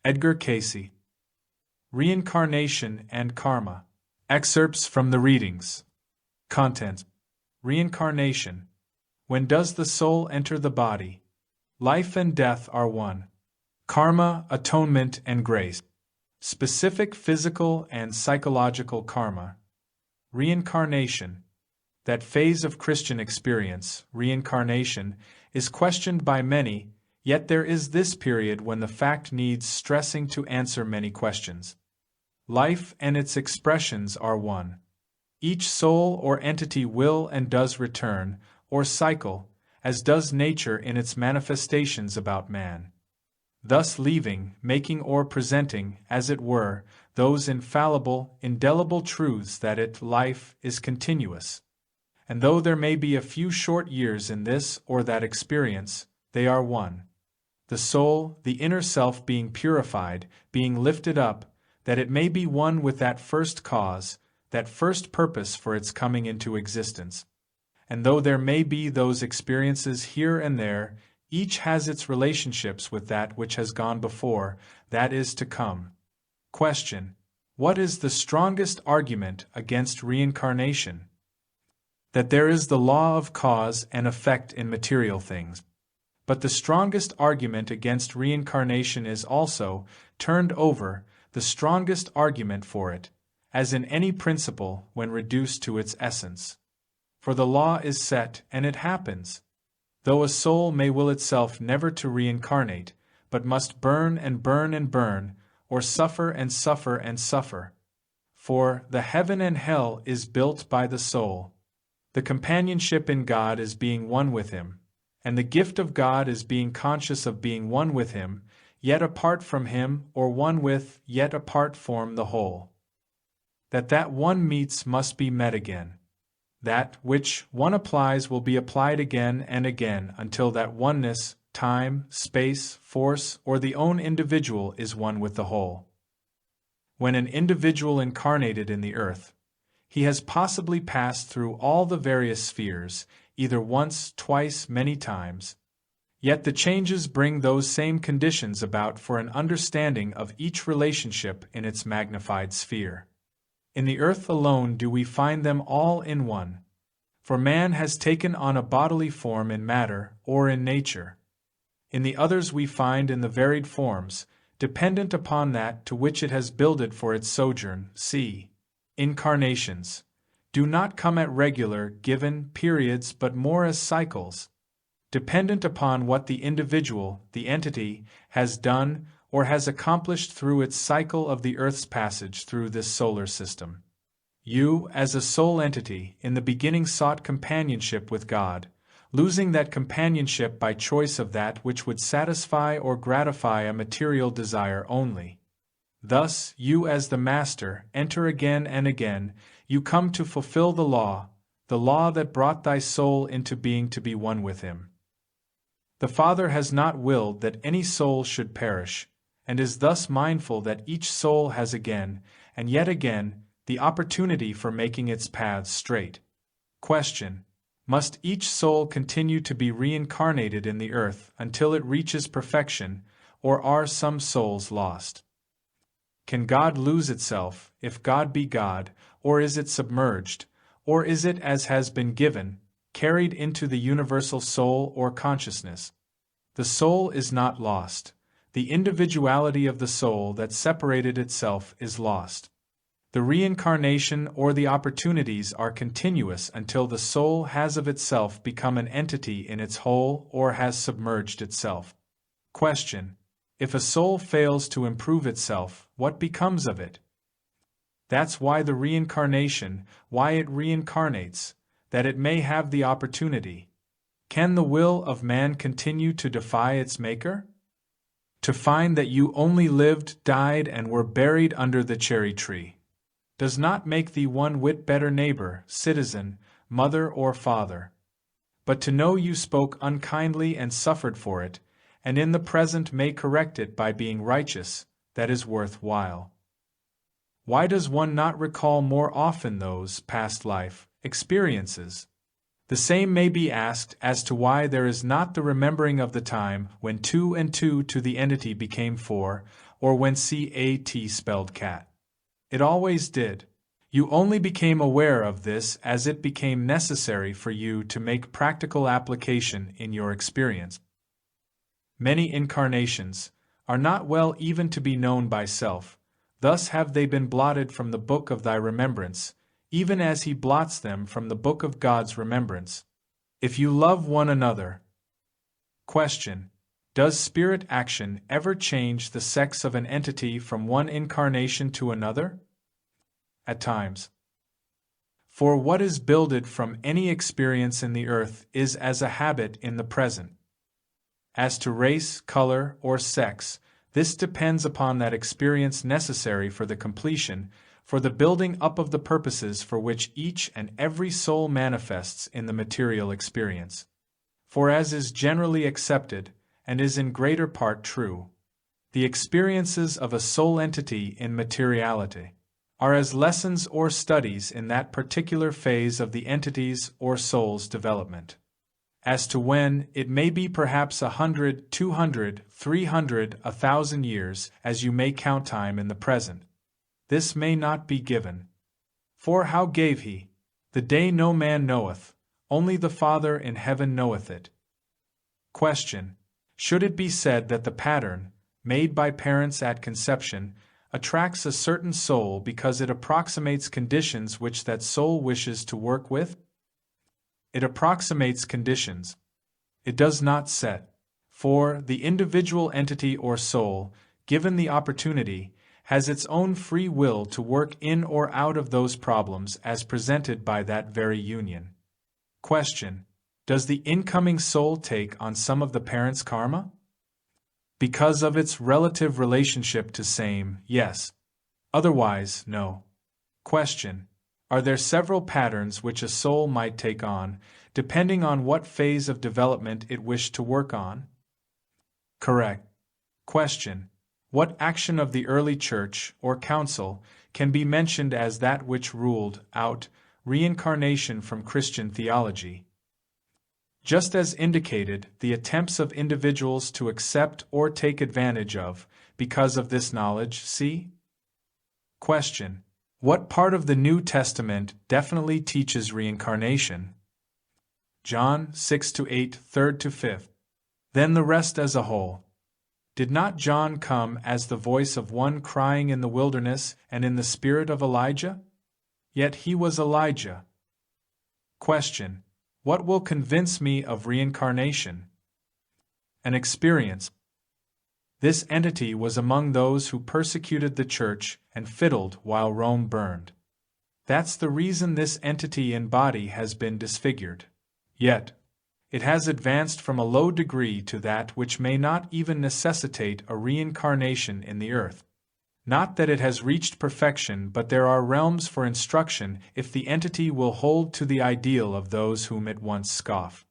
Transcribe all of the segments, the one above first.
Edgar Cayce. Reincarnation and Karma. Excerpts from the readings. Content. Reincarnation. When does the soul enter the body? Life and death are one. Karma, atonement, and grace. Specific physical and psychological karma. Reincarnation. That phase of Christian experience, reincarnation, is questioned by many, yet there is this period when the fact needs stressing to answer many questions. Life and its expressions are one. Each soul or entity will and does return, or cycle, as does nature in its manifestations about man. Thus leaving, making or presenting, as it were, those infallible, indelible truths that life is continuous. And though there may be a few short years in this or that experience, they are one. The soul, the inner self being purified, being lifted up, that it may be one with that first cause, that first purpose for its coming into existence. And though there may be those experiences here and there, each has its relationships with that which has gone before, that is to come. Question: what is the strongest argument against reincarnation? That there is the law of cause and effect in material things. But the strongest argument against reincarnation is also, turned over, the strongest argument for it, as in any principle when reduced to its essence. For the law is set, and it happens. Though a soul may will itself never to reincarnate, but must burn and burn and burn, or suffer and suffer and suffer. For the heaven and hell is built by the soul. The companionship in God is being one with Him, and the gift of God is being conscious of being one with Him, yet apart from Him, or one with, yet apart form the whole. That one meets must be met again. That which one applies will be applied again and again until that oneness, time, space, force, or the own individual is one with the whole. When an individual incarnated in the earth, he has possibly passed through all the various spheres, either once, twice, many times. Yet the changes bring those same conditions about for an understanding of each relationship in its magnified sphere. In the earth alone do we find them all in one. For man has taken on a bodily form in matter or in nature. In the others we find in the varied forms, dependent upon that to which it has builded for its sojourn. See, incarnations do not come at regular, given periods but more as cycles, dependent upon what the individual, the entity, has done or has accomplished through its cycle of the Earth's passage through this solar system. You, as a soul entity, in the beginning sought companionship with God, losing that companionship by choice of that which would satisfy or gratify a material desire only. Thus, you as the Master, enter again and again, you come to fulfill the law that brought thy soul into being to be one with Him. The Father has not willed that any soul should perish, and is thus mindful that each soul has again, and yet again, the opportunity for making its paths straight. Question: must each soul continue to be reincarnated in the earth until it reaches perfection, or are some souls lost? Can God lose itself, if God be God, or is it submerged, or is it, as has been given, carried into the universal soul or consciousness? The soul is not lost. The individuality of the soul that separated itself is lost. The reincarnation or the opportunities are continuous until the soul has of itself become an entity in its whole or has submerged itself. Question: if a soul fails to improve itself, what becomes of it? That's why the reincarnation, why it reincarnates, that it may have the opportunity. Can the will of man continue to defy its Maker? To find that you only lived, died, and were buried under the cherry tree does not make thee one whit better neighbor, citizen, mother, or father. But to know you spoke unkindly and suffered for it, and in the present may correct it by being righteous, that is worth while. Why does one not recall more often those past life experiences? The same may be asked as to why there is not the remembering of the time when 2 and 2 to the entity became 4, or when CAT spelled cat. It always did. You only became aware of this as it became necessary for you to make practical application in your experience. Many incarnations are not well even to be known by self, thus have they been blotted from the book of thy remembrance, even as he blots them from the book of God's remembrance. If you love one another. Question: does spirit action ever change the sex of an entity from one incarnation to another? At times. For what is builded from any experience in the earth is as a habit in the present. As to race, color, or sex, this depends upon that experience necessary for the completion, for the building up of the purposes for which each and every soul manifests in the material experience. For as is generally accepted, and is in greater part true, the experiences of a soul entity in materiality are as lessons or studies in that particular phase of the entity's or soul's development. As to when, it may be perhaps 100, 200, 300, 1,000 years, as you may count time in the present. This may not be given. For how gave he? The day no man knoweth, only the Father in heaven knoweth it. Question: should it be said that the pattern, made by parents at conception, attracts a certain soul because it approximates conditions which that soul wishes to work with? It approximates conditions. It does not set. For the individual entity or soul, given the opportunity, has its own free will to work in or out of those problems as presented by that very union. Question: does the incoming soul take on some of the parent's karma? Because of its relative relationship to same, yes. Otherwise, no. Question: are there several patterns which a soul might take on, depending on what phase of development it wished to work on? Correct. Question: what action of the early church, or council, can be mentioned as that which ruled out reincarnation from Christian theology? Just as indicated, the attempts of individuals to accept or take advantage of, because of this knowledge, see? Question: what part of the New Testament definitely teaches reincarnation? John 6-8, 3-5. Then the rest as a whole. Did not John come as the voice of one crying in the wilderness and in the spirit of Elijah? Yet he was Elijah. Question: what will convince me of reincarnation? An experience. This entity was among those who persecuted the church and fiddled while Rome burned. That's the reason this entity in body has been disfigured. Yet, it has advanced from a low degree to that which may not even necessitate a reincarnation in the earth. Not that it has reached perfection, but there are realms for instruction if the entity will hold to the ideal of those whom it once scoffed.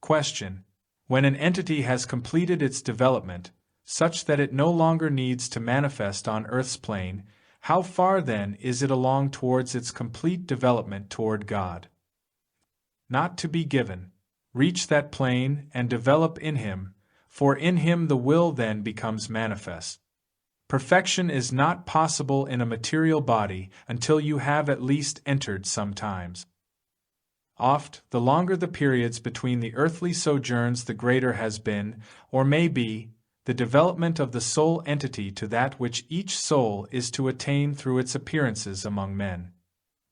Question: when an entity has completed its development, such that it no longer needs to manifest on Earth's plane, how far then is it along towards its complete development toward God? Not to be given. Reach that plane and develop in Him, for in Him the will then becomes manifest. Perfection is not possible in a material body until you have at least entered sometimes. Oft, the longer the periods between the earthly sojourns, the greater has been, or may be, the development of the soul entity to that which each soul is to attain through its appearances among men.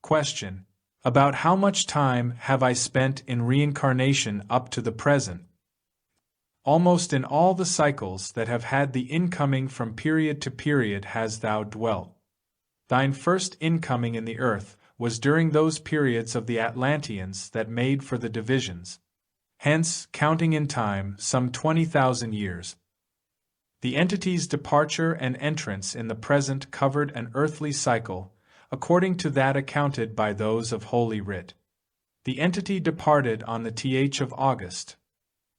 Question: about how much time have I spent in reincarnation up to the present? Almost in all the cycles that have had the incoming from period to period has thou dwelt. Thine first incoming in the earth was during those periods of the Atlanteans that made for the divisions. Hence, counting in time, some 20,000 years. The entity's departure and entrance in the present covered an earthly cycle, according to that accounted by those of Holy Writ. The entity departed on the th of August.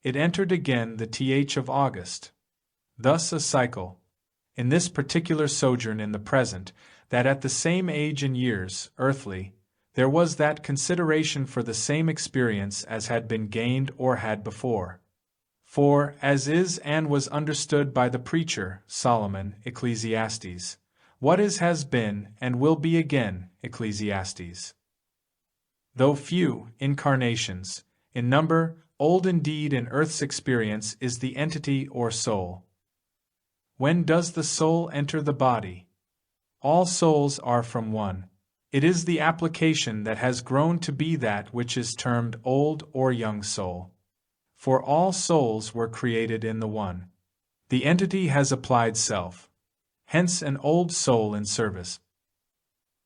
It entered again the th of August. Thus a cycle. In this particular sojourn in the present, that at the same age and years, earthly, there was that consideration for the same experience as had been gained or had before. For, as is and was understood by the preacher, Solomon, Ecclesiastes, what is has been and will be again, Ecclesiastes. Though few, incarnations, in number, old indeed in earth's experience is the entity or soul. When does the soul enter the body? All souls are from one. It is the application that has grown to be that which is termed old or young soul. For all souls were created in the one. The entity has applied self. Hence an old soul in service.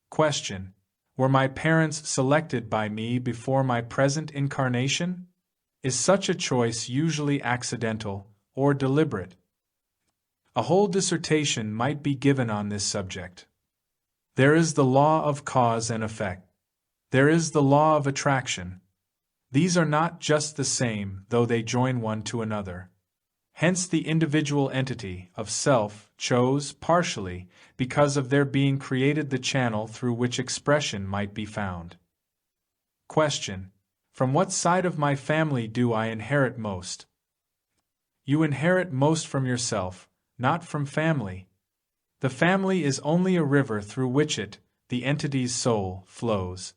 Question: were my parents selected by me before my present incarnation? Is such a choice usually accidental or deliberate? A whole dissertation might be given on this subject. There is the law of cause and effect. There is the law of attraction. These are not just the same, though they join one to another. Hence the individual entity of self chose partially because of their being created the channel through which expression might be found. Question: from what side of my family do I inherit most? You inherit most from yourself, not from family. The family is only a river through which it, the entity's soul, flows.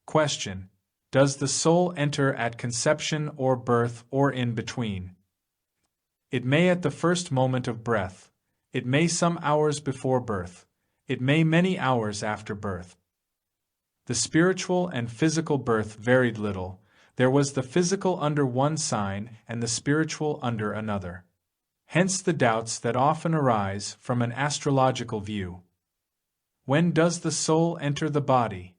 Question: does the soul enter at conception or birth or in between? It may at the first moment of breath. It may some hours before birth. It may many hours after birth. The spiritual and physical birth varied little. There was the physical under one sign and the spiritual under another. Hence the doubts that often arise from an astrological view. When does the soul enter the body?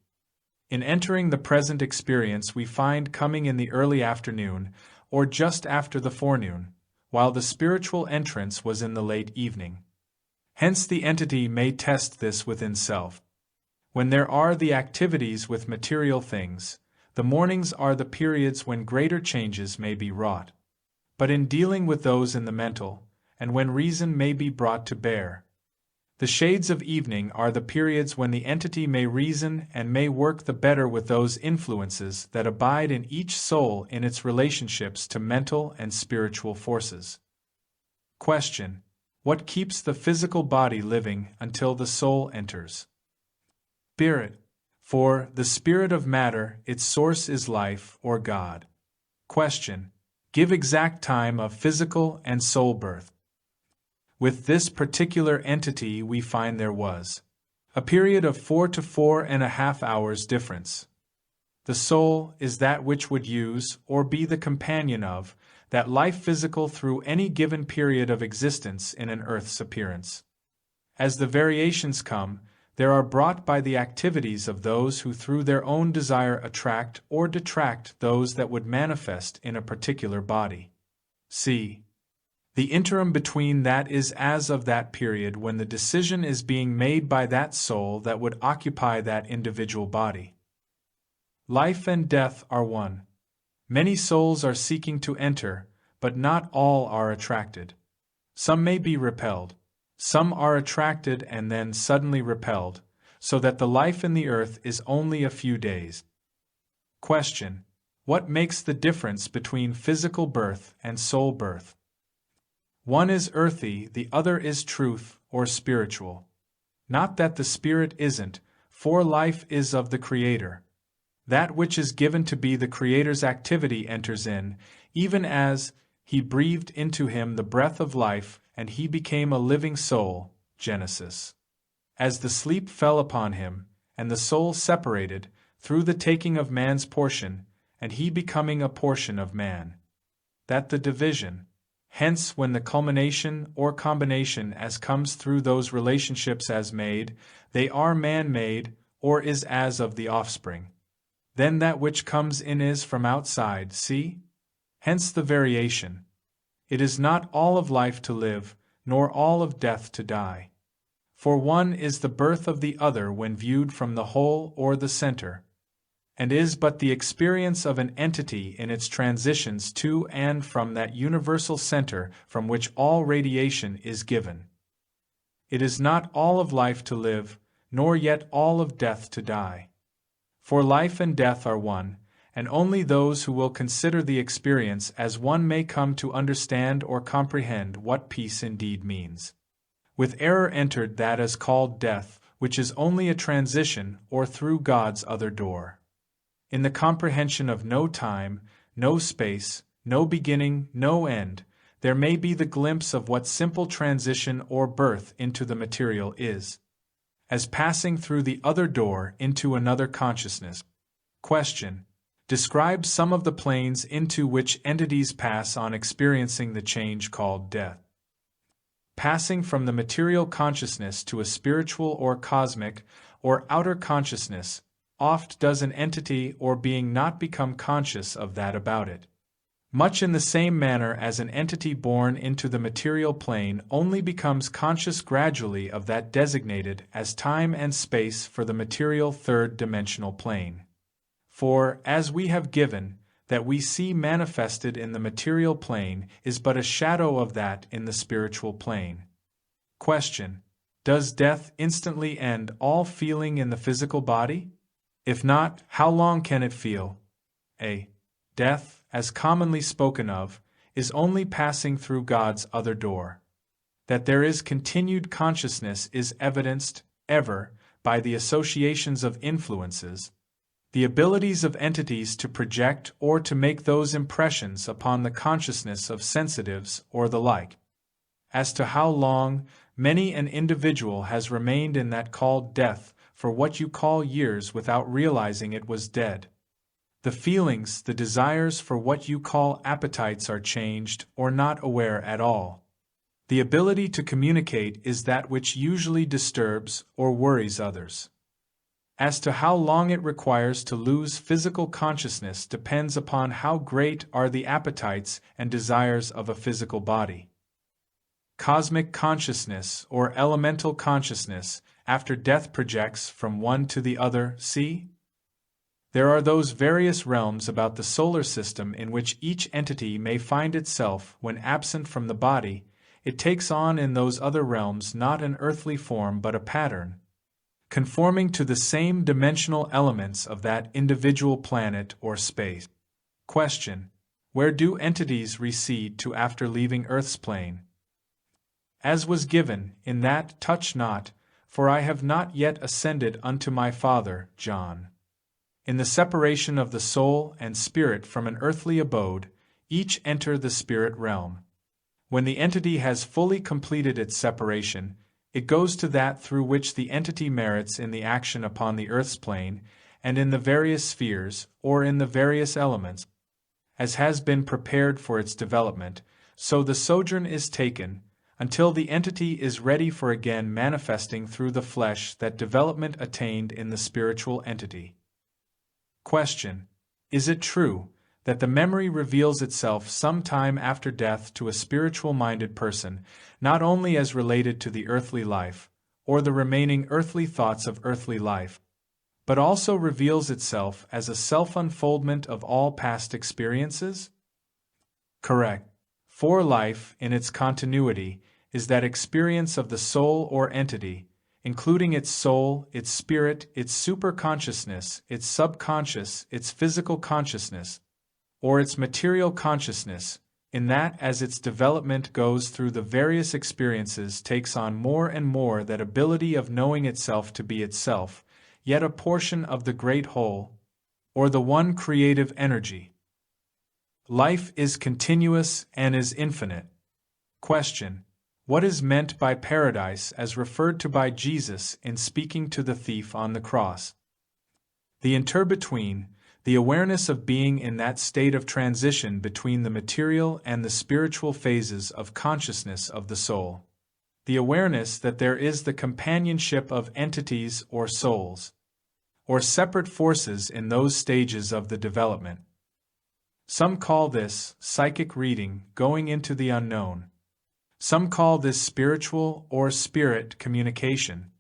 In entering the present experience we find coming in the early afternoon, or just after the forenoon, while the spiritual entrance was in the late evening. Hence the entity may test this within self. When there are the activities with material things, the mornings are the periods when greater changes may be wrought. But in dealing with those in the mental, and when reason may be brought to bear, the shades of evening are the periods when the entity may reason and may work the better with those influences that abide in each soul in its relationships to mental and spiritual forces. Question: what keeps the physical body living until the soul enters? Spirit. For the spirit of matter, its source is life or God. Question: give exact time of physical and soul birth. With this particular entity we find there was a period of 4 to 4.5 hours difference. The soul is that which would use, or be the companion of, that life physical through any given period of existence in an earth's appearance. As the variations come, there are brought by the activities of those who through their own desire attract or detract those that would manifest in a particular body. See. The interim between that is as of that period when the decision is being made by that soul that would occupy that individual body. Life and death are one. Many souls are seeking to enter, but not all are attracted. Some may be repelled. Some are attracted and then suddenly repelled, so that the life in the earth is only a few days. Question: what makes the difference between physical birth and soul birth? One is earthy, the other is truth, or spiritual. Not that the spirit isn't, for life is of the Creator. That which is given to be the Creator's activity enters in, even as He breathed into him the breath of life, and he became a living soul. Genesis. As the sleep fell upon him, and the soul separated, through the taking of man's portion, and he becoming a portion of man. That the division. Hence when the culmination or combination as comes through those relationships as made, they are man-made, or is as of the offspring. Then that which comes in is from outside, see? Hence the variation. It is not all of life to live, nor all of death to die. For one is the birth of the other when viewed from the whole or the center, and is but the experience of an entity in its transitions to and from that universal center from which all radiation is given. It is not all of life to live, nor yet all of death to die. For life and death are one, and only those who will consider the experience as one may come to understand or comprehend what peace indeed means. With error entered that is called death, which is only a transition or through God's other door. In the comprehension of no time, no space, no beginning, no end, there may be the glimpse of what simple transition or birth into the material is, as passing through the other door into another consciousness. Question: describe some of the planes into which entities pass on experiencing the change called death. Passing from the material consciousness to a spiritual or cosmic or outer consciousness, oft does an entity or being not become conscious of that about it. Much in the same manner as an entity born into the material plane only becomes conscious gradually of that designated as time and space for the material third-dimensional plane. For, as we have given, that we see manifested in the material plane is but a shadow of that in the spiritual plane. Question: does death instantly end all feeling in the physical body? If not, how long can it feel? A. Death, as commonly spoken of, is only passing through God's other door. That there is continued consciousness is evidenced, ever, by the associations of influences, the abilities of entities to project or to make those impressions upon the consciousness of sensitives or the like. As to how long, many an individual has remained in that called death for what you call years without realizing it was dead. The feelings, the desires for what you call appetites are changed or not aware at all. The ability to communicate is that which usually disturbs or worries others. As to how long it requires to lose physical consciousness depends upon how great are the appetites and desires of a physical body. Cosmic consciousness or elemental consciousness after death projects from one to the other, see? There are those various realms about the solar system in which each entity may find itself when absent from the body. It takes on in those other realms not an earthly form but a pattern, conforming to the same dimensional elements of that individual planet or space. Question: where do entities recede to after leaving Earth's plane? As was given, in that touch not, for I have not yet ascended unto my Father, John. In the separation of the soul and spirit from an earthly abode, each enter the spirit realm. When the entity has fully completed its separation, it goes to that through which the entity merits in the action upon the earth's plane, and in the various spheres, or in the various elements, as has been prepared for its development, so the sojourn is taken, until the entity is ready for again manifesting through the flesh that development attained in the spiritual entity. Question: is it true that the memory reveals itself some time after death to a spiritual-minded person, not only as related to the earthly life, or the remaining earthly thoughts of earthly life, but also reveals itself as a self-unfoldment of all past experiences? Correct. For life, in its continuity, is that experience of the soul or entity, including its soul, its spirit, its superconsciousness, its subconscious, its physical consciousness, or its material consciousness, in that as its development goes through the various experiences takes on more and more that ability of knowing itself to be itself, yet a portion of the great whole, or the one creative energy. Life is continuous and is infinite. Question: what is meant by paradise as referred to by Jesus in speaking to the thief on the cross? The interbetween, the awareness of being in that state of transition between the material and the spiritual phases of consciousness of the soul. The awareness that there is the companionship of entities or souls, or separate forces in those stages of the development. Some call this psychic reading, going into the unknown. Some call this spiritual or spirit communication.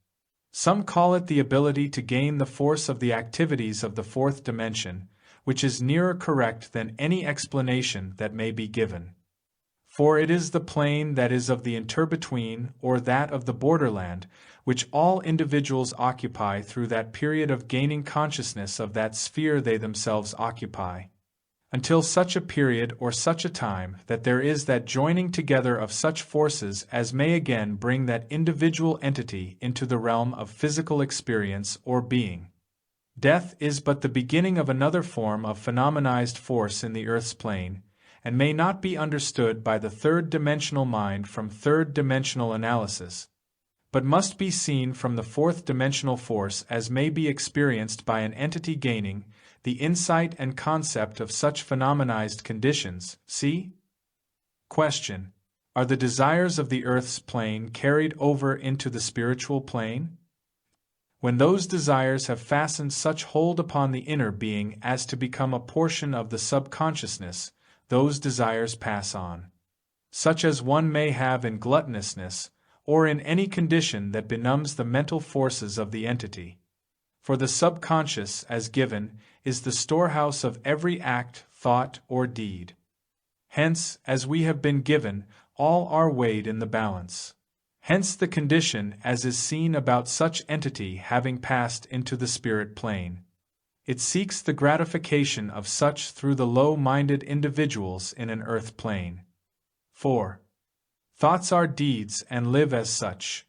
Some call it the ability to gain the force of the activities of the fourth dimension, which is nearer correct than any explanation that may be given. For it is the plane that is of the interbetween, or that of the borderland, which all individuals occupy through that period of gaining consciousness of that sphere they themselves occupy, until such a period or such a time that there is that joining together of such forces as may again bring that individual entity into the realm of physical experience or being. Death is but the beginning of another form of phenomenized force in the earth's plane, and may not be understood by the third-dimensional mind from third-dimensional analysis, but must be seen from the fourth-dimensional force as may be experienced by an entity gaining the insight and concept of such phenomenized conditions. See? Question: Are the desires of the earth's plane carried over into the spiritual plane? When those desires have fastened such hold upon the inner being as to become a portion of the subconsciousness, those desires pass on, such as one may have in gluttonousness, or in any condition that benumbs the mental forces of the entity. For the subconscious, as given, is the storehouse of every act, thought, or deed. Hence, as we have been given, all are weighed in the balance. Hence the condition as is seen about such entity having passed into the spirit plane. It seeks the gratification of such through the low-minded individuals in an earth plane. 4. Thoughts are deeds and live as such.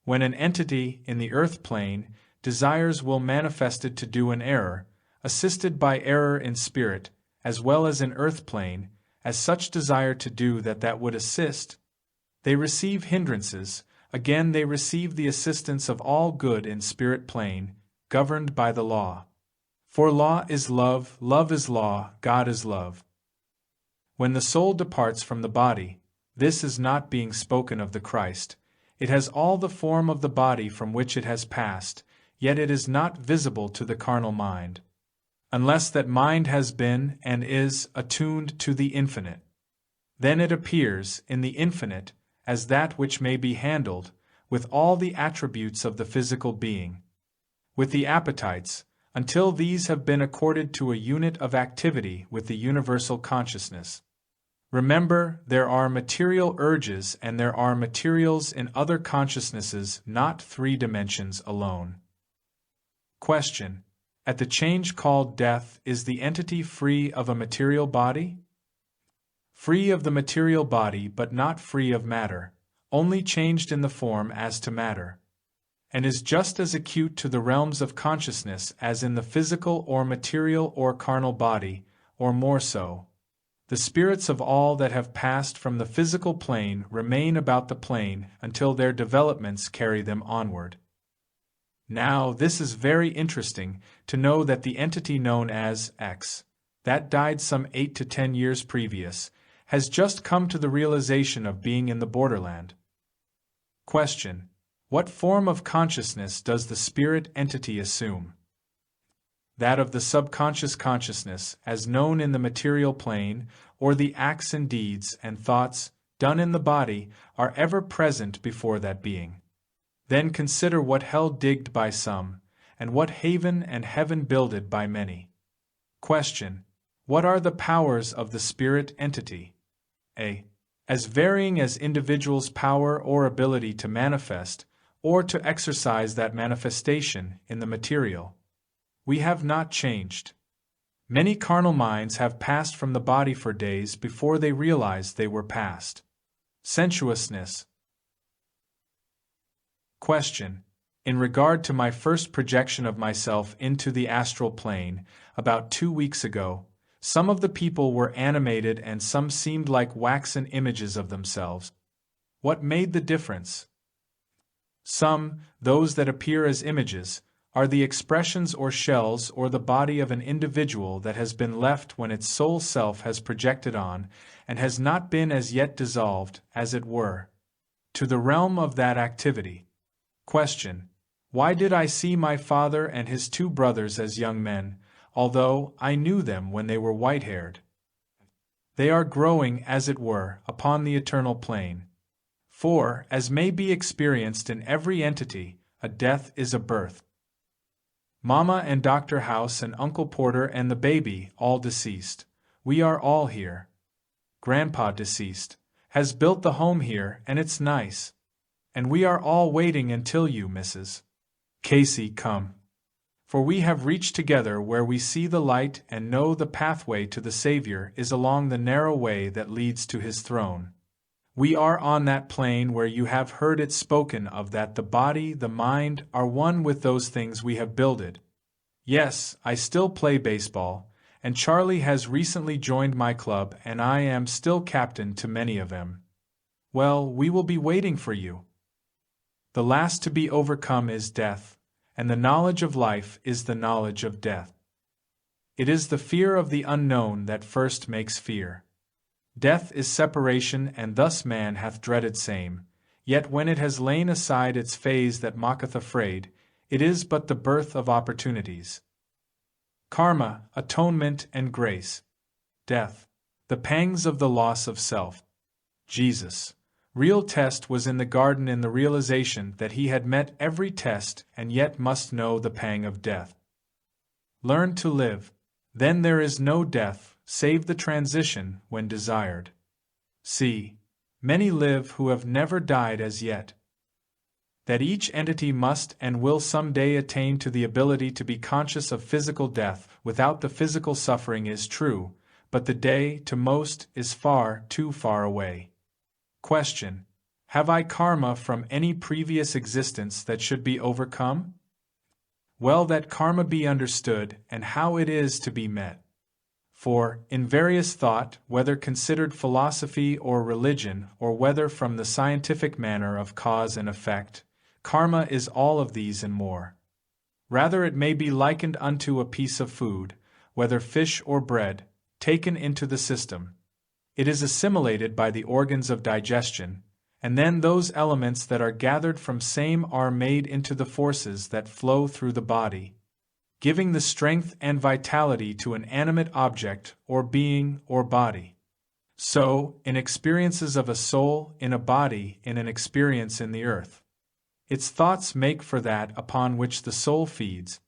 When an entity, in the earth plane, desires will manifested to do an error, assisted by error in spirit, as well as in earth plane, as such desire to do that would assist, they receive hindrances, again they receive the assistance of all good in spirit plane, governed by the law. For law is love is law, God is love. When the soul departs from the body, this is not being spoken of the Christ, it has all the form of the body from which it has passed, yet it is not visible to the carnal mind, unless that mind has been and is attuned to the infinite. Then it appears, in the infinite, as that which may be handled, with all the attributes of the physical being, with the appetites, until these have been accorded to a unit of activity with the universal consciousness. Remember, there are material urges and there are materials in other consciousnesses, not 3 dimensions alone. Question: At the change called death, is the entity free of a material body? Free of the material body but not free of matter, only changed in the form as to matter, and is just as acute to the realms of consciousness as in the physical or material or carnal body, or more so. The spirits of all that have passed from the physical plane remain about the plane until their developments carry them onward. Now, this is very interesting, to know that the entity known as X, that died some 8 to 10 years previous, has just come to the realization of being in the borderland. Question: What form of consciousness does the spirit entity assume? That of the subconscious consciousness, as known in the material plane, or the acts and deeds and thoughts done in the body are ever present before that being. Then consider what hell digged by some, and what haven and heaven builded by many. Question: What are the powers of the spirit entity? A. As varying as individuals' power or ability to manifest, or to exercise that manifestation in the material. We have not changed. Many carnal minds have passed from the body for days before they realized they were past. Sensuousness. Question: In regard to my first projection of myself into the astral plane, about 2 weeks ago, some of the people were animated and some seemed like waxen images of themselves. What made the difference? Some, those that appear as images, are the expressions or shells or the body of an individual that has been left when its soul self has projected on, and has not been as yet dissolved, as it were, to the realm of that activity. Question: Why did I see my father and his 2 brothers as young men, although I knew them when they were white-haired? They are growing, as it were, upon the eternal plane. For, as may be experienced in every entity, a death is a birth. Mama and Dr. House and Uncle Porter and the baby, all deceased. We are all here. Grandpa deceased. has built the home here, and it's nice. And we are all waiting until you, Mrs. Cayce, come. For we have reached together where we see the light and know the pathway to the Savior is along the narrow way that leads to his throne. We are on that plane where you have heard it spoken of that the body, the mind, are one with those things we have builded. Yes, I still play baseball, and Charlie has recently joined my club, and I am still captain to many of them. Well, we will be waiting for you. The last to be overcome is death, and the knowledge of life is the knowledge of death. It is the fear of the unknown that first makes fear. Death is separation, and thus man hath dreaded same, yet when it has lain aside its phase that mocketh afraid, it is but the birth of opportunities. Karma, atonement and grace. Death, the pangs of the loss of self. Jesus' real test was in the garden, in the realization that he had met every test and yet must know the pang of death. Learn to live, then there is no death, save the transition when desired. See, many live who have never died as yet. That each entity must and will someday attain to the ability to be conscious of physical death without the physical suffering is true, but the day, to most, is far too far away. Question: have I karma from any previous existence that should be overcome? Well, that karma be understood, and how it is to be met. For, in various thought, whether considered philosophy or religion, or whether from the scientific manner of cause and effect, karma is all of these and more. Rather it may be likened unto a piece of food, whether fish or bread, taken into the system. It is assimilated by the organs of digestion, and then those elements that are gathered from same are made into the forces that flow through the body, giving the strength and vitality to an animate object or being or body. So, in experiences of a soul, in a body, in an experience in the earth, its thoughts make for that upon which the soul feeds,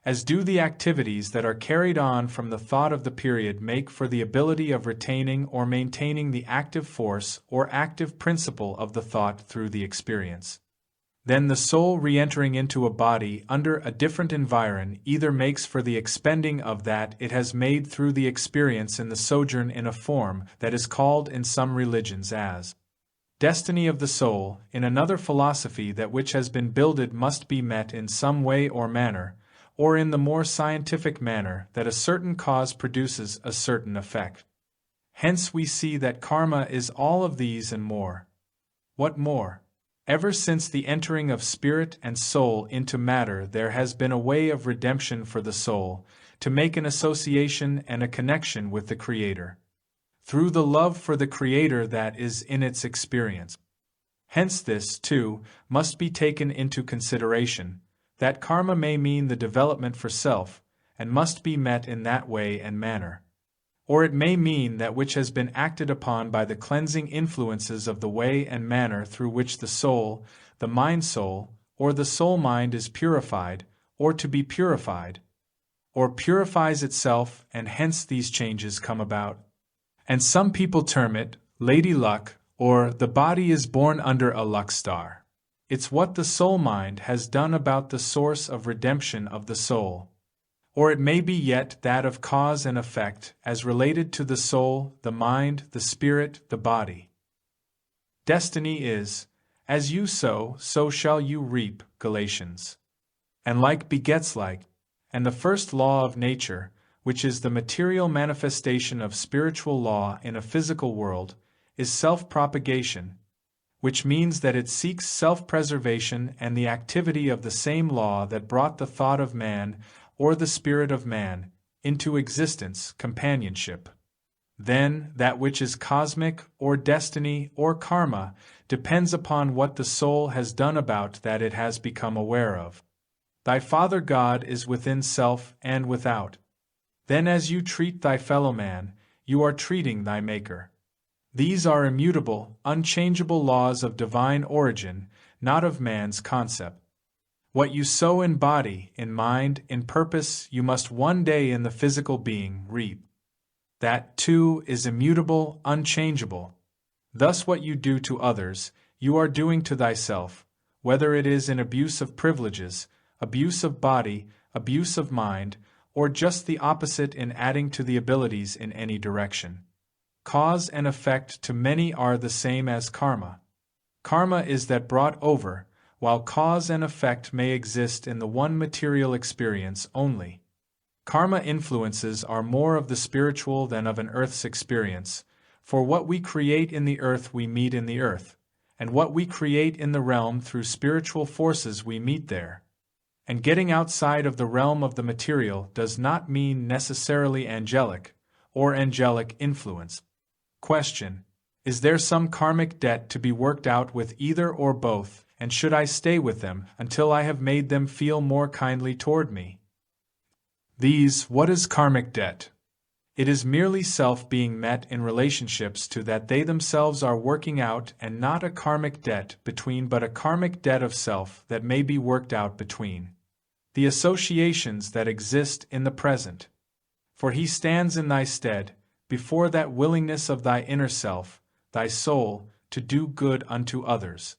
as do the activities that are carried on from the thought of the period make for the ability of retaining or maintaining the active force or active principle of the thought through the experience. Then the soul re-entering into a body under a different environ either makes for the expending of that it has made through the experience in the sojourn in a form that is called in some religions as destiny of the soul, in another philosophy that which has been builded must be met in some way or manner, or in the more scientific manner that a certain cause produces a certain effect. Hence we see that karma is all of these and more. What more? Ever since the entering of spirit and soul into matter there has been a way of redemption for the soul, to make an association and a connection with the Creator, through the love for the Creator that is in its experience. Hence this, too, must be taken into consideration, that karma may mean the development for self, and must be met in that way and manner. Or it may mean that which has been acted upon by the cleansing influences of the way and manner through which the soul, the mind-soul, or the soul-mind is purified, or to be purified, or purifies itself, and hence these changes come about. And some people term it Lady Luck, or the body is born under a luck star. It's what the soul-mind has done about the source of redemption of the soul. Or it may be yet that of cause and effect, as related to the soul, the mind, the spirit, the body. Destiny is, as you sow, so shall you reap, Galatians. And like begets like, and the first law of nature, which is the material manifestation of spiritual law in a physical world, is self-propagation, which means that it seeks self-preservation and the activity of the same law that brought the thought of man, or the spirit of man, into existence, companionship. Then, that which is cosmic, or destiny, or karma, depends upon what the soul has done about that it has become aware of. Thy Father God is within self and without. Then as you treat thy fellow man, you are treating thy Maker. These are immutable, unchangeable laws of divine origin, not of man's concept. What you sow in body, in mind, in purpose, you must one day in the physical being reap. That, too, is immutable, unchangeable. Thus what you do to others, you are doing to thyself, whether it is in abuse of privileges, abuse of body, abuse of mind, or just the opposite in adding to the abilities in any direction. Cause and effect to many are the same as karma. Karma is that brought over, while cause and effect may exist in the one material experience only. Karma influences are more of the spiritual than of an earth's experience, for what we create in the earth we meet in the earth, and what we create in the realm through spiritual forces we meet there. And getting outside of the realm of the material does not mean necessarily angelic, or angelic influence. Question: is there some karmic debt to be worked out with either or both, and should I stay with them until I have made them feel more kindly toward me? What is karmic debt? It is merely self being met in relationships to that they themselves are working out, and not a karmic debt between but a karmic debt of self that may be worked out between the associations that exist in the present. For he stands in thy stead, before that willingness of thy inner self, thy soul, to do good unto others.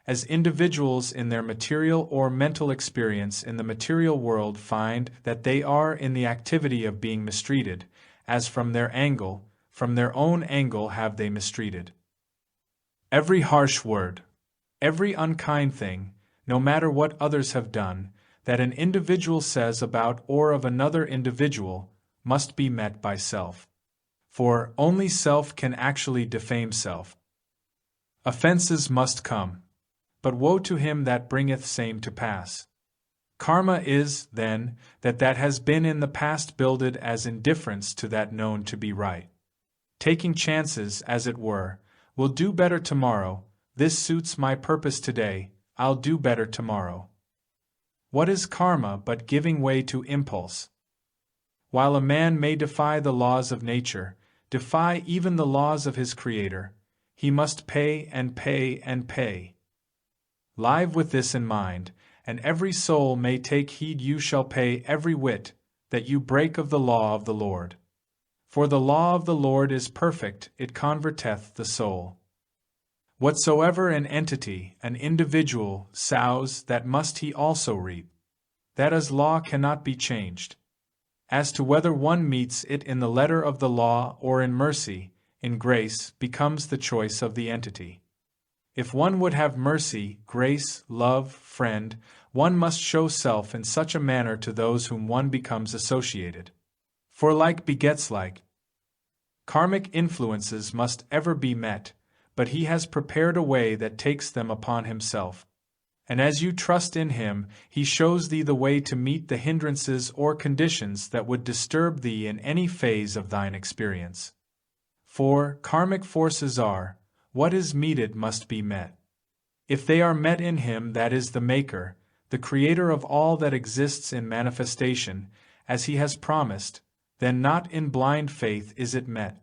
As individuals in their material or mental experience in the material world find that they are in the activity of being mistreated, as from their own angle have they mistreated. Every harsh word, every unkind thing, no matter what others have done, that an individual says about or of another individual, must be met by self. For only self can actually defame self. Offenses must come, but woe to him that bringeth same to pass. Karma is, then, that has been in the past builded as indifference to that known to be right. Taking chances, as it were, will do better tomorrow, this suits my purpose today, I'll do better tomorrow. What is karma but giving way to impulse? While a man may defy the laws of nature, defy even the laws of his Creator, he must pay and pay and pay. Live with this in mind, and every soul may take heed you shall pay every whit that you break of the law of the Lord. For the law of the Lord is perfect, it converteth the soul. Whatsoever an entity, an individual, sows, that must he also reap. That as law cannot be changed. As to whether one meets it in the letter of the law or in mercy, in grace, becomes the choice of the entity. If one would have mercy, grace, love, friend, one must show self in such a manner to those whom one becomes associated. For like begets like. Karmic influences must ever be met, but he has prepared a way that takes them upon himself. And as you trust in him, he shows thee the way to meet the hindrances or conditions that would disturb thee in any phase of thine experience. For karmic forces are, what is meted must be met. If they are met in him that is the Maker, the Creator of all that exists in manifestation, as he has promised, then not in blind faith is it met,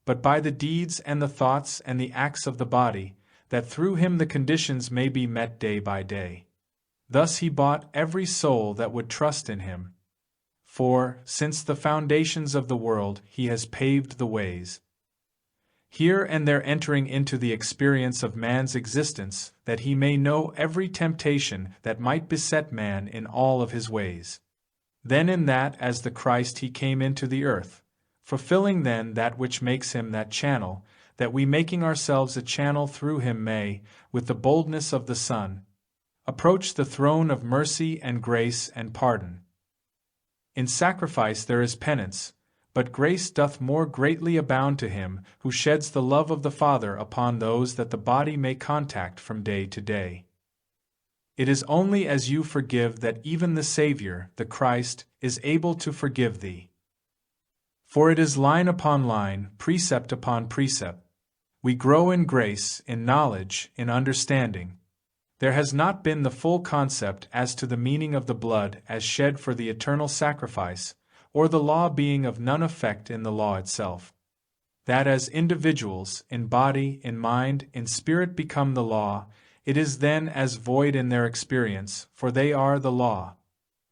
but by the deeds and the thoughts and the acts of the body, that through him the conditions may be met day by day. Thus he bought every soul that would trust in him. For, since the foundations of the world, he has paved the ways. Here and there entering into the experience of man's existence, that he may know every temptation that might beset man in all of his ways. Then in that as the Christ he came into the earth, fulfilling then that which makes him that channel, that we making ourselves a channel through him may, with the boldness of the Son, approach the throne of mercy and grace and pardon. In sacrifice there is penance, but grace doth more greatly abound to him who sheds the love of the Father upon those that the body may contact from day to day. It is only as you forgive that even the Savior, the Christ, is able to forgive thee. For it is line upon line, precept upon precept. We grow in grace, in knowledge, in understanding. There has not been the full concept as to the meaning of the blood as shed for the eternal sacrifice, or the law being of none effect in the law itself. That as individuals, in body, in mind, in spirit become the law, it is then as void in their experience, for they are the law.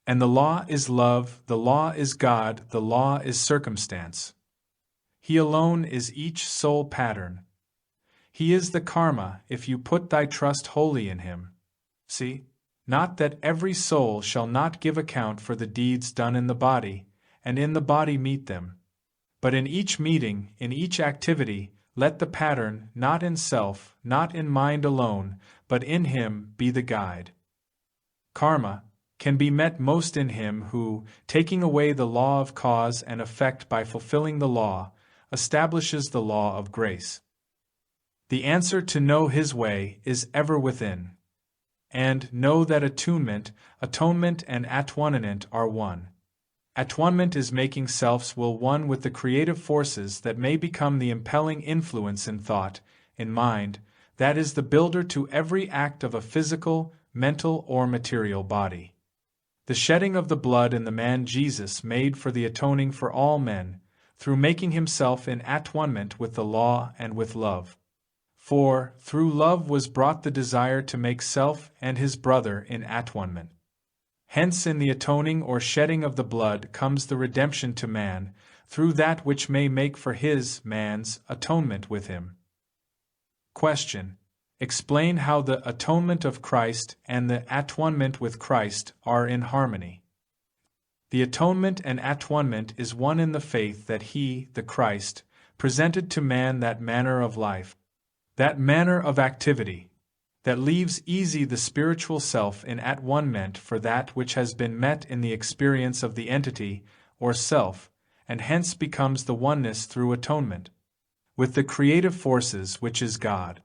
And the law is love, the law is God, the law is circumstance. He alone is each soul pattern. He is the karma if you put thy trust wholly in him. See? Not that every soul shall not give account for the deeds done in the body, and in the body meet them. But in each meeting, in each activity, let the pattern, not in self, not in mind alone, but in him, be the guide. Karma can be met most in him who, taking away the law of cause and effect by fulfilling the law, establishes the law of grace. The answer to know his way is ever within. And know that atonement and attunement are one. Attunement is making self's will one with the creative forces that may become the impelling influence in thought, in mind, that is the builder to every act of a physical, mental, or material body. The shedding of the blood in the man Jesus made for the atoning for all men, through making himself in attunement with the law and with love. For, through love was brought the desire to make self and his brother in attunement. Hence in the atoning or shedding of the blood comes the redemption to man, through that which may make for his, man's, atonement with him. Question. Explain how the atonement of Christ and the attunement with Christ are in harmony. The atonement and attunement is one in the faith that he, the Christ, presented to man that manner of life, that manner of activity, that leaves easy the spiritual self in attunement for that which has been met in the experience of the entity, or self, and hence becomes the oneness through atonement, with the creative forces which is God.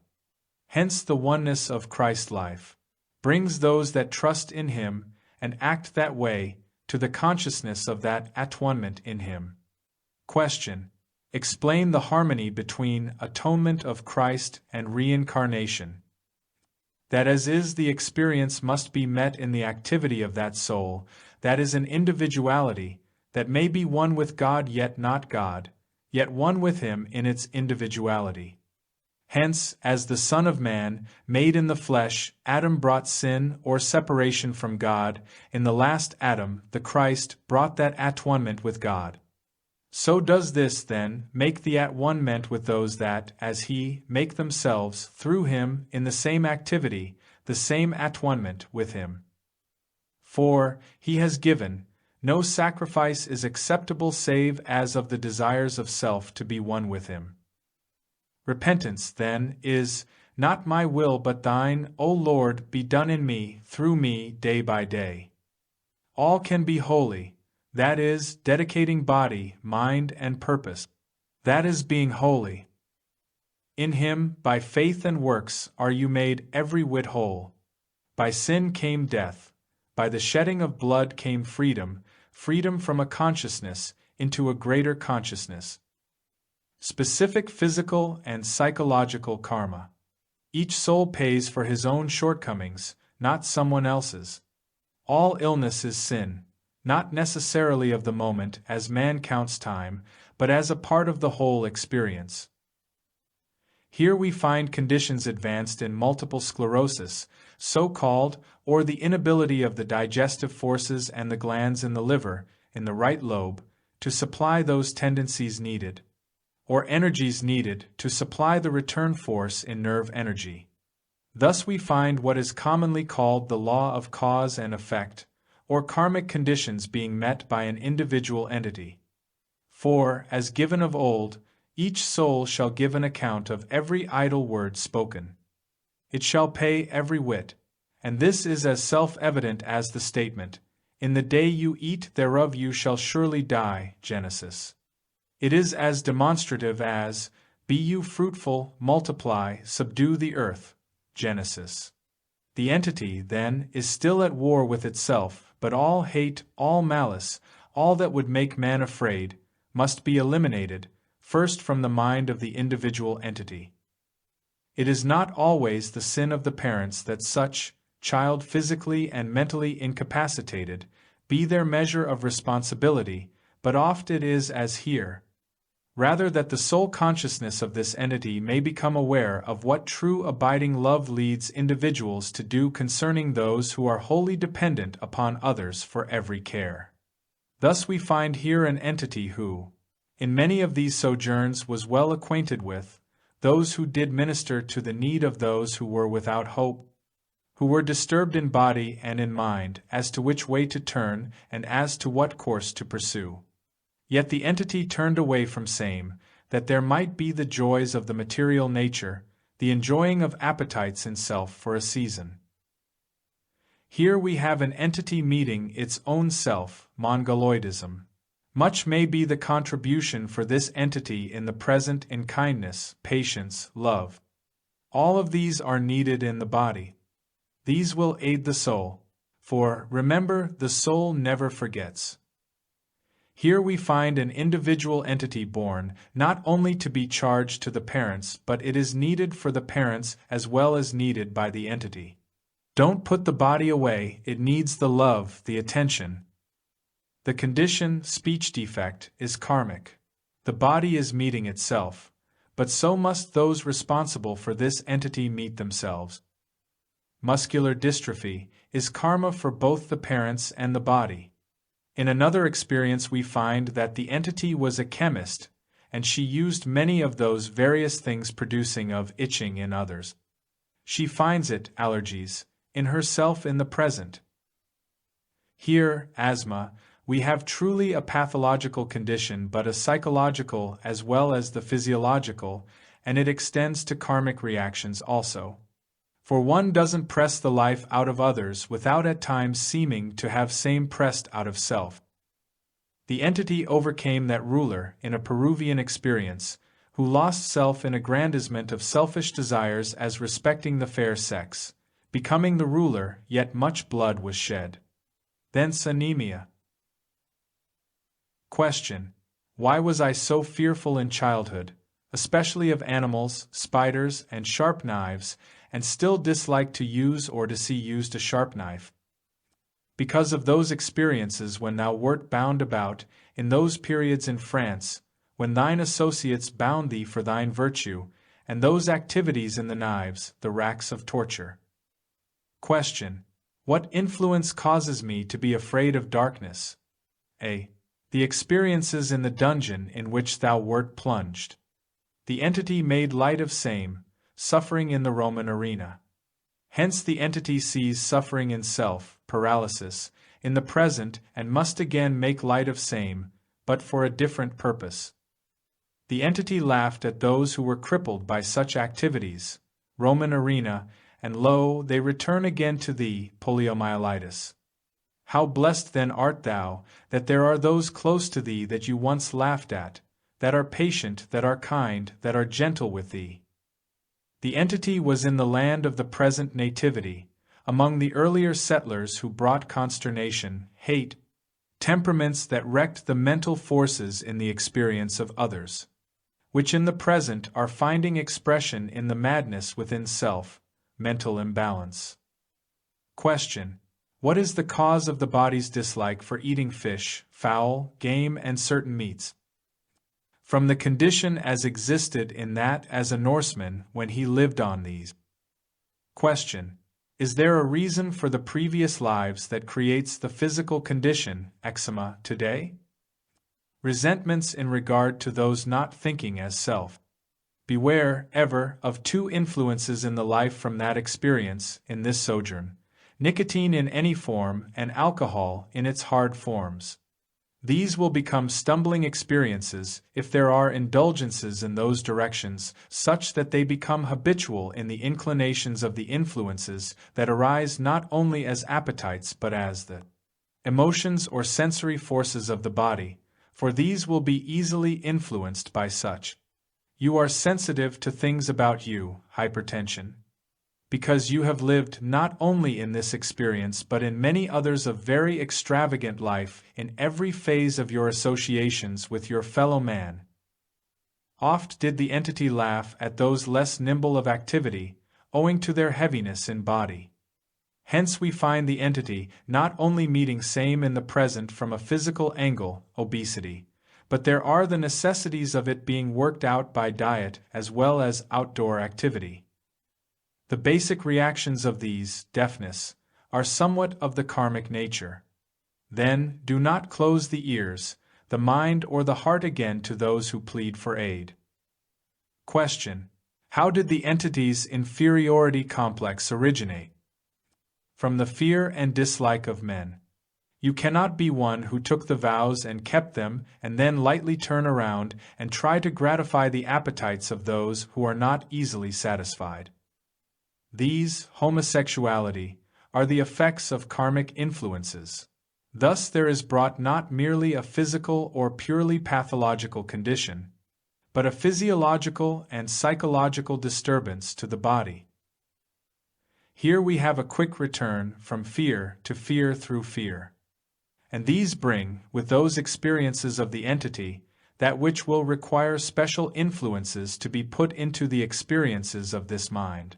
Hence the oneness of Christ's life brings those that trust in him and act that way to the consciousness of that attunement in him. Question. Explain the harmony between atonement of Christ and reincarnation. That as is the experience must be met in the activity of that soul, that is an individuality, that may be one with God yet not God, yet one with him in its individuality. Hence, as the Son of Man, made in the flesh, Adam brought sin or separation from God, in the last Adam, the Christ, brought that attunement with God. So does this, then, make the attunement with those that, as he, make themselves, through him, in the same activity, the same attunement with him. For, he has given, no sacrifice is acceptable save as of the desires of self to be one with him. Repentance, then, is, not my will but thine, O Lord, be done in me, through me, day by day. All can be holy, that is, dedicating body, mind, and purpose, that is being holy. In him, by faith and works, are you made every whit whole. By sin came death, by the shedding of blood came freedom, freedom from a consciousness into a greater consciousness. Specific physical and psychological karma. Each soul pays for his own shortcomings, not someone else's. All illness is sin, not necessarily of the moment as man counts time, but as a part of the whole experience. Here we find conditions advanced in multiple sclerosis, so-called, or the inability of the digestive forces and the glands in the liver, in the right lobe, to supply those tendencies needed, or energies needed to supply the return force in nerve energy. Thus we find what is commonly called the law of cause and effect, or karmic conditions being met by an individual entity. For, as given of old, each soul shall give an account of every idle word spoken. It shall pay every whit, and this is as self-evident as the statement, "In the day you eat thereof you shall surely die," Genesis. It is as demonstrative as, "Be you fruitful, multiply, subdue the earth," Genesis. The entity, then, is still at war with itself, but all hate, all malice, all that would make man afraid, must be eliminated, first from the mind of the individual entity. It is not always the sin of the parents that such, child physically and mentally incapacitated, be their measure of responsibility, but oft it is as here. Rather that the soul consciousness of this entity may become aware of what true abiding love leads individuals to do concerning those who are wholly dependent upon others for every care. Thus we find here an entity who, in many of these sojourns was well acquainted with, those who did minister to the need of those who were without hope, who were disturbed in body and in mind as to which way to turn and as to what course to pursue. Yet the entity turned away from same, that there might be the joys of the material nature, the enjoying of appetites in self for a season. Here we have an entity meeting its own self, mongoloidism. Much may be the contribution for this entity in the present in kindness, patience, love. All of these are needed in the body. These will aid the soul, for, remember, the soul never forgets. Here we find an individual entity born, not only to be charged to the parents, but it is needed for the parents as well as needed by the entity. Don't put the body away, it needs the love, the attention. The condition, speech defect, is karmic. The body is meeting itself, but so must those responsible for this entity meet themselves. Muscular dystrophy is karma for both the parents and the body. In another experience we find that the entity was a chemist, and she used many of those various things producing of itching in others. She finds it, allergies, in herself in the present. Here, asthma, we have truly a pathological condition but a psychological as well as the physiological, and it extends to karmic reactions also. For one doesn't press the life out of others without at times seeming to have same pressed out of self. The entity overcame that ruler in a Peruvian experience, who lost self in aggrandizement of selfish desires as respecting the fair sex, becoming the ruler, yet much blood was shed. Thence anemia. Question: why was I so fearful in childhood, especially of animals, spiders, and sharp knives, and still dislike to use or to see used a sharp knife? Because of those experiences when thou wert bound about, in those periods in France, when thine associates bound thee for thine virtue, and those activities in the knives, the racks of torture. Question: what influence causes me to be afraid of darkness? A. The experiences in the dungeon in which thou wert plunged. The entity made light of same, suffering in the Roman arena. Hence the entity sees suffering in self, paralysis, in the present and must again make light of same, but for a different purpose. The entity laughed at those who were crippled by such activities, Roman arena, and lo, they return again to thee, poliomyelitis. How blessed then art thou, that there are those close to thee that you once laughed at, that are patient, that are kind, that are gentle with thee. The entity was in the land of the present nativity, among the earlier settlers who brought consternation, hate, temperaments that wrecked the mental forces in the experience of others, which in the present are finding expression in the madness within self, mental imbalance. Question: what is the cause of the body's dislike for eating fish, fowl, game, and certain meats? From the condition as existed in that as a Norseman when he lived on these. Question: is there a reason for the previous lives that creates the physical condition, eczema, today? Resentments in regard to those not thinking as self. Beware, ever, of two influences in the life from that experience, in this sojourn. Nicotine in any form, and alcohol in its hard forms. These will become stumbling experiences if there are indulgences in those directions, such that they become habitual in the inclinations of the influences that arise not only as appetites but as the emotions or sensory forces of the body, for these will be easily influenced by such. You are sensitive to things about you, hypertension, because you have lived not only in this experience but in many others of very extravagant life in every phase of your associations with your fellow man. Oft did the entity laugh at those less nimble of activity, owing to their heaviness in body. Hence we find the entity not only meeting same in the present from a physical angle, obesity, but there are the necessities of it being worked out by diet as well as outdoor activity. The basic reactions of these, deafness, are somewhat of the karmic nature. Then, do not close the ears, the mind or the heart again to those who plead for aid. Question: How did the entity's inferiority complex originate? From the fear and dislike of men. You cannot be one who took the vows and kept them and then lightly turn around and try to gratify the appetites of those who are not easily satisfied. These, homosexuality, are the effects of karmic influences. Thus there is brought not merely a physical or purely pathological condition, but a physiological and psychological disturbance to the body. Here we have a quick return from fear to fear through fear. And these bring, with those experiences of the entity, that which will require special influences to be put into the experiences of this mind,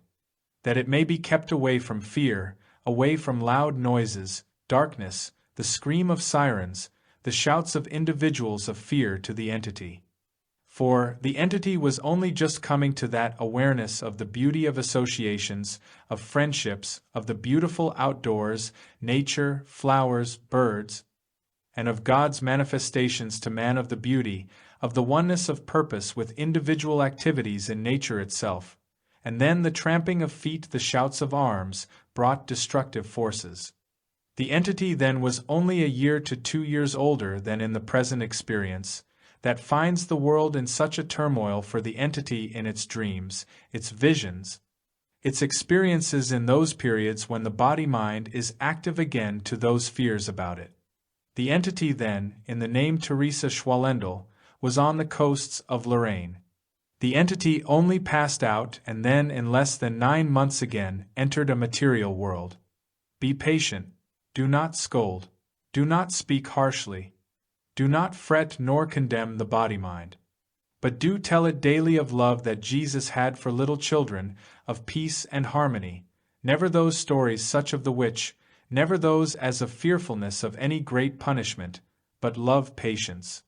that it may be kept away from fear, away from loud noises, darkness, the scream of sirens, the shouts of individuals of fear to the entity. For the entity was only just coming to that awareness of the beauty of associations, of friendships, of the beautiful outdoors, nature, flowers, birds, and of God's manifestations to man of the beauty, of the oneness of purpose with individual activities in nature itself. And then the tramping of feet, the shouts of arms, brought destructive forces. The entity then was only a year to 2 years older than in the present experience, that finds the world in such a turmoil for the entity in its dreams, its visions, its experiences in those periods when the body-mind is active again to those fears about it. The entity then, in the name Teresa Schwalendel, was on the coasts of Lorraine. The entity only passed out and then in less than 9 months again entered a material world. Be patient, do not scold, do not speak harshly, do not fret nor condemn the body-mind, but do tell it daily of love that Jesus had for little children, of peace and harmony, never those stories such of the witch, never those as of fearfulness of any great punishment, but love patience.